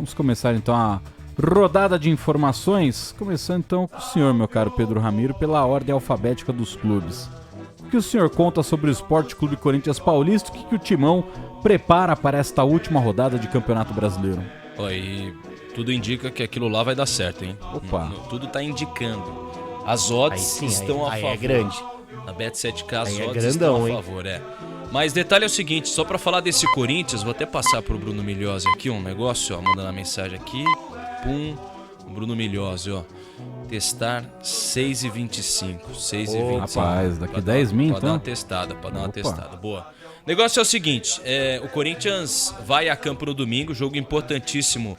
Vamos começar então a rodada de informações, começando então com o senhor, meu caro Pedro Ramiro, pela ordem alfabética dos clubes. O que o senhor conta sobre o Esporte Clube Corinthians Paulista? O que o Timão prepara para esta última rodada de Campeonato Brasileiro? E tudo indica que aquilo lá vai dar certo, hein? Opa! Tudo tá indicando. As odds estão a favor. É grande. Na Bet7K as aí odds estão a favor, Mas detalhe é o seguinte, só pra falar desse Corinthians, vou até passar pro Bruno Milhozzi aqui um negócio, ó, mandando a mensagem aqui. Pum, Bruno Milhozzi, ó. Testar 6,25. 6,25. Rapaz, daqui 10 mil então? Pode dar uma testada, Boa. O negócio é o seguinte, o Corinthians vai a campo no domingo, jogo importantíssimo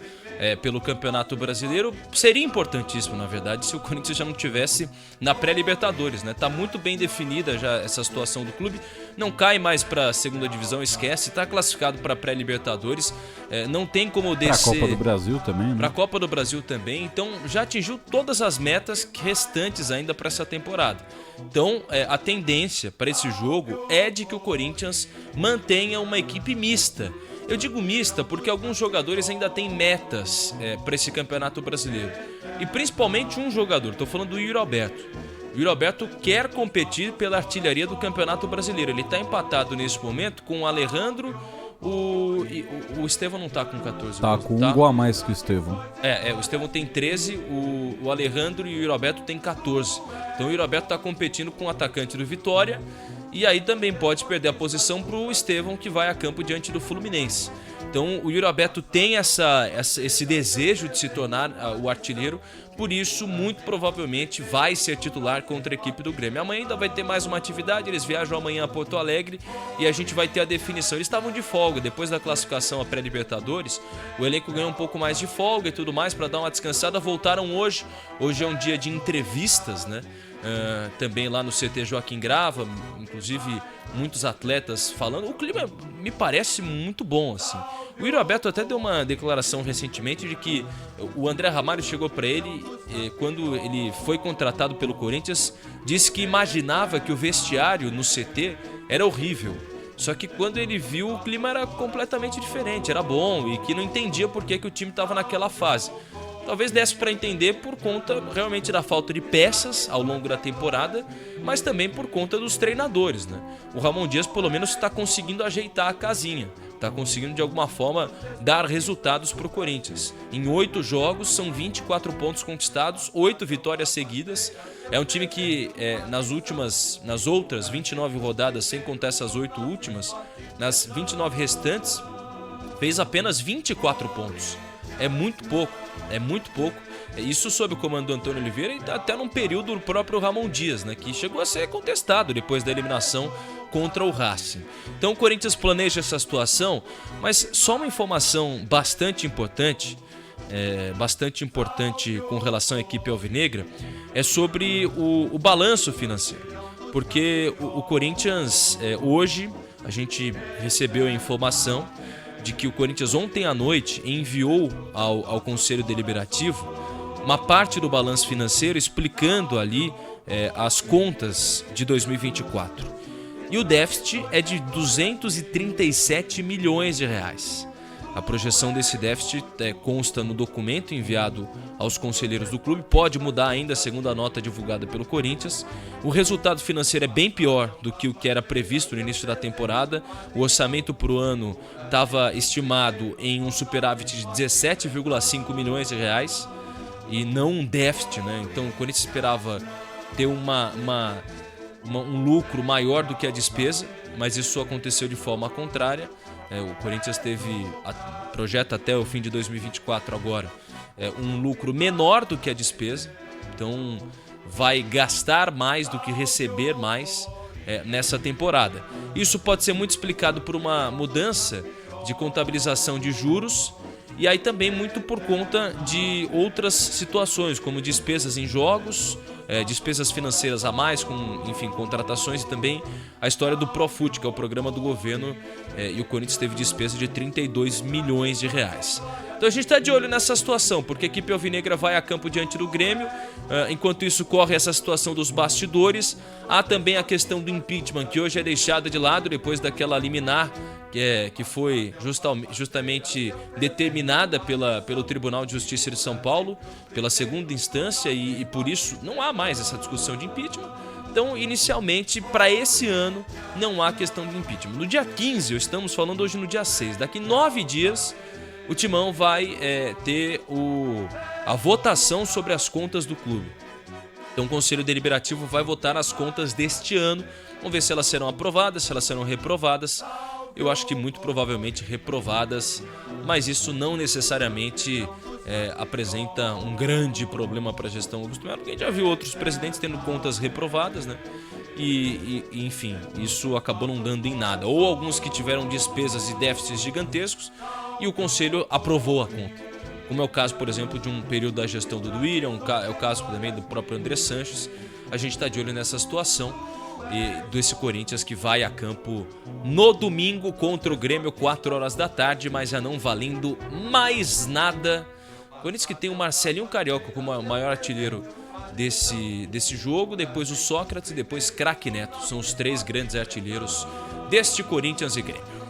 pelo Campeonato Brasileiro. Seria importantíssimo, na verdade, se o Corinthians já não tivesse na pré-Libertadores, né? Tá muito bem definida já essa situação do clube. Não cai mais para a segunda divisão, esquece. Tá classificado para pré-Libertadores. Não tem como descer. Para a Copa do Brasil também, né? Para a Copa do Brasil também. Então já atingiu todas as metas restantes ainda para essa temporada. Então a tendência para esse jogo é de que o Corinthians mantenha uma equipe mista. Eu digo mista porque alguns jogadores ainda têm metas para esse Campeonato Brasileiro. E principalmente um jogador, estou falando do Yuri Alberto. O Yuri Alberto quer competir pela artilharia do Campeonato Brasileiro. Ele está empatado nesse momento com o Alejandro. O Estevão não tá com 14 gols. Tá com um gol a mais que o Estevão. O Estevão tem 13, o Alejandro e o Yuri Alberto tem 14. Então o Yuri Alberto tá competindo com o atacante do Vitória. E aí também pode perder a posição pro Estevão, que vai a campo diante do Fluminense. Então o Yuri Alberto tem esse desejo de se tornar o artilheiro. Por isso, muito provavelmente, vai ser titular contra a equipe do Grêmio. Amanhã ainda vai ter mais uma atividade, eles viajam amanhã a Porto Alegre e a gente vai ter a definição. Eles estavam de folga, depois da classificação a pré-Libertadores, o elenco ganhou um pouco mais de folga e tudo mais para dar uma descansada. Voltaram hoje, hoje é um dia de entrevistas, né? Também lá no CT Joaquim Grava, inclusive muitos atletas falando. O clima me parece muito bom, assim. O Yuri Alberto até deu uma declaração recentemente de que o André Ramalho chegou para ele, quando ele foi contratado pelo Corinthians, disse que imaginava que o vestiário no CT era horrível. Só que quando ele viu, o clima era completamente diferente, era bom, e que não entendia por que o time estava naquela fase. Talvez desse para entender por conta realmente da falta de peças ao longo da temporada, mas também por conta dos treinadores, né? O Ramon Dias pelo menos está conseguindo ajeitar a casinha, está conseguindo de alguma forma dar resultados para o Corinthians. Em 8 jogos são 24 pontos conquistados, 8 vitórias seguidas. É um time que nas outras 29 rodadas, sem contar essas 8 últimas, nas 29 restantes, fez apenas 24 pontos. É muito pouco. Isso sob o comando do Antônio Oliveira e até num período do próprio Ramon Dias, né, que chegou a ser contestado depois da eliminação contra o Racing. Então o Corinthians planeja essa situação, mas só uma informação bastante importante com relação à equipe alvinegra, é sobre o balanço financeiro. Porque o Corinthians, hoje, a gente recebeu a informação de que o Corinthians ontem à noite enviou ao Conselho Deliberativo uma parte do balanço financeiro explicando ali as contas de 2024. E o déficit é de 237 milhões de reais. A projeção desse déficit consta no documento enviado aos conselheiros do clube, pode mudar ainda segundo a nota divulgada pelo Corinthians. O resultado financeiro é bem pior do que o que era previsto no início da temporada. O orçamento para o ano estava estimado em um superávit de 17,5 milhões de reais e não um déficit, né? Então o Corinthians esperava ter um lucro maior do que a despesa, mas isso aconteceu de forma contrária. O Corinthians projeta até o fim de 2024 agora um lucro menor do que a despesa, então vai gastar mais do que receber mais nessa temporada. Isso pode ser muito explicado por uma mudança de contabilização de juros e aí também muito por conta de outras situações, como despesas em jogos, despesas financeiras a mais, contratações e também a história do Profut, que é o programa do governo, e o Corinthians teve despesa de 32 milhões de reais. Então a gente está de olho nessa situação, porque a equipe alvinegra vai a campo diante do Grêmio. Enquanto isso corre essa situação dos bastidores, há também a questão do impeachment, que hoje é deixada de lado depois daquela liminar que foi justamente determinada pelo Tribunal de Justiça de São Paulo, pela segunda instância, e por isso não há mais essa discussão de impeachment. Então, inicialmente, para esse ano, não há questão de impeachment. No dia 15, estamos falando hoje no dia 6, daqui 9 dias, o Timão vai ter a votação sobre as contas do clube. Então o Conselho Deliberativo vai votar as contas deste ano. Vamos ver se elas serão aprovadas, se elas serão reprovadas. Eu acho que muito provavelmente reprovadas, mas isso não necessariamente apresenta um grande problema para a gestão Augusto Melo, porque a gente já viu outros presidentes tendo contas reprovadas, né? Enfim, isso acabou não dando em nada. Ou alguns que tiveram despesas e déficits gigantescos e o Conselho aprovou a conta. Como é o caso, por exemplo, de um período da gestão do William, é o caso também do próprio André Sanches. A gente está de olho nessa situação desse Corinthians que vai a campo no domingo contra o Grêmio, 4 horas da tarde, mas já não valendo mais nada. Corinthians que tem o Marcelinho Carioca como o maior artilheiro desse jogo, depois o Sócrates e depois Craque Neto. São os 3 grandes artilheiros deste Corinthians e Grêmio.